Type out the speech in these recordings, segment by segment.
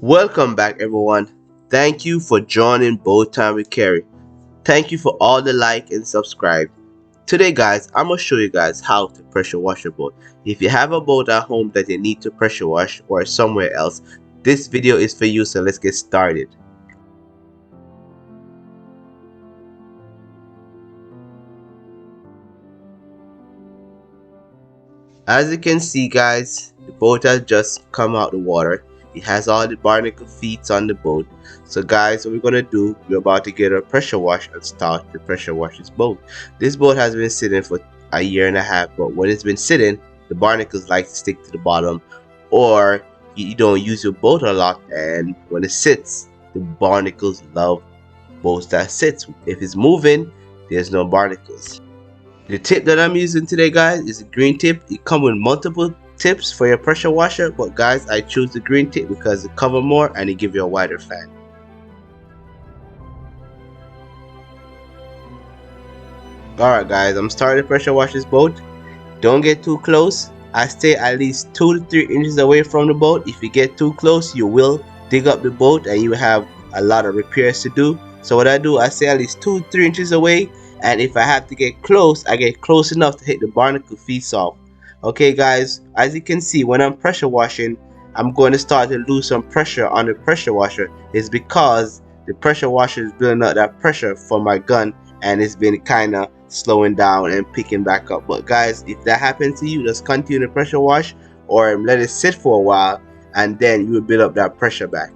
Welcome back, everyone. Thank you for joining Boat Time with Carrie. Thank you for all the like and subscribe. Today, guys, I'm gonna show you guys how to pressure wash your boat. If you have a boat at home that you need to pressure wash or somewhere else, this video is for you. So let's get started. As you can see, guys, the boat has just come out the water. It has all the barnacle feet on the boat. So guys, what we're gonna do, we're about to get a pressure wash and start to pressure wash this boat. This boat has been sitting for a year and a half, but when it's been sitting, the barnacles like to stick to the bottom, or you don't use your boat a lot, and when it sits, the barnacles love boats that sits. If it's moving, there's no barnacles. The tip that I'm using today, guys, is a green tip. It comes with multiple tips for your pressure washer, but guys, I choose the green tip because it covers more and it gives you a wider fan. Alright guys, I'm starting to pressure wash this boat. Don't get too close. I stay at least 2 to 3 inches away from the boat. If you get too close, you will dig up the boat and you have a lot of repairs to do. So what I do, I stay at least 2 to 3 inches away, and if I have to get close, I get close enough to hit the barnacle feet off. Okay guys, as you can see, when I'm pressure washing, I'm going to start to lose some pressure on the pressure washer. It's because the pressure washer is building up that pressure for my gun, and it's been kind of slowing down and picking back up. But guys, if that happens to you, just continue to pressure wash or let it sit for a while, and then you will build up that pressure back.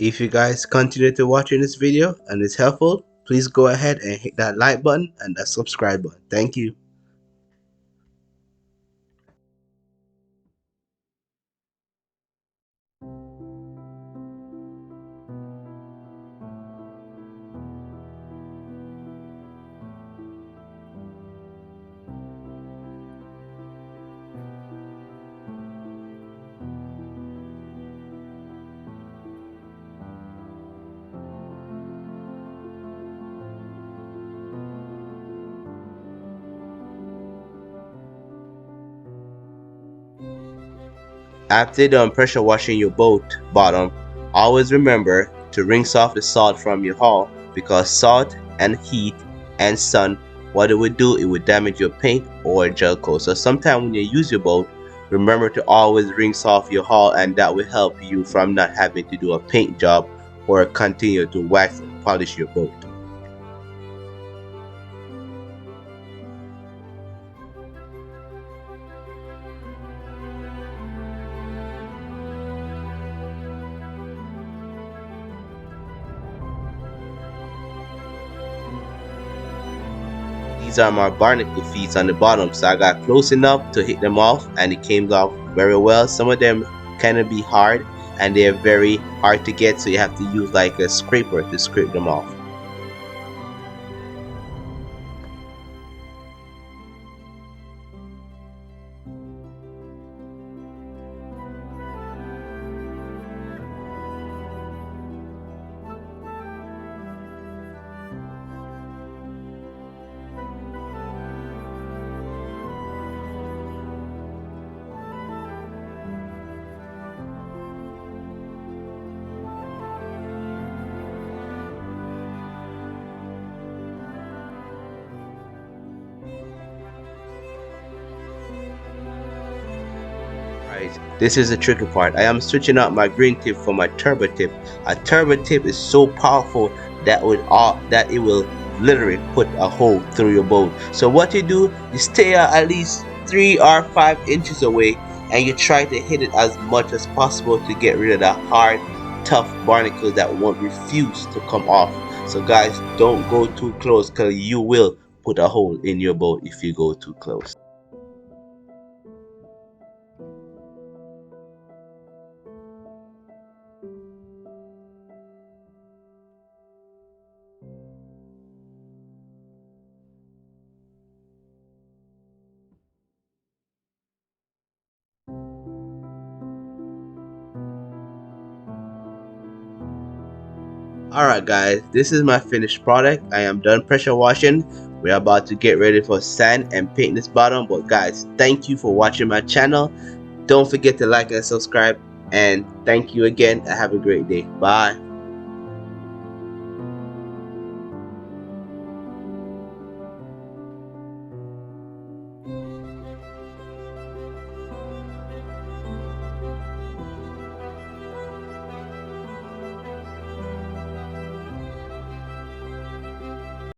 If you guys continue to watching this video and it's helpful, please go ahead and hit that like button and that subscribe button. Thank you. After you're done pressure washing your boat bottom, always remember to rinse off the salt from your hull, because salt and heat and sun, what it would do, it would damage your paint or gel coat. So sometimes when you use your boat, remember to always rinse off your hull, and that will help you from not having to do a paint job or continue to wax and polish your boat. These are my barnacle feet on the bottom, so I got close enough to hit them off, and it came off very well. Some of them kind of be hard and they're very hard to get, so you have to use like a scraper to scrape them off. Right, this is the tricky part. I am switching out my green tip for my turbo tip. A turbo tip is so powerful that it will literally put a hole through your boat. So what you do, you stay at least 3 or 5 inches away, and you try to hit it as much as possible to get rid of that hard tough barnacles that won't refuse to come off. So guys, don't go too close because you will put a hole in your boat if you go too close. Alright guys, this is my finished product. I am done pressure washing. We're about to get ready for sand and paint this bottom. But guys, thank you for watching my channel. Don't forget to like and subscribe. And thank you again and have a great day. Bye.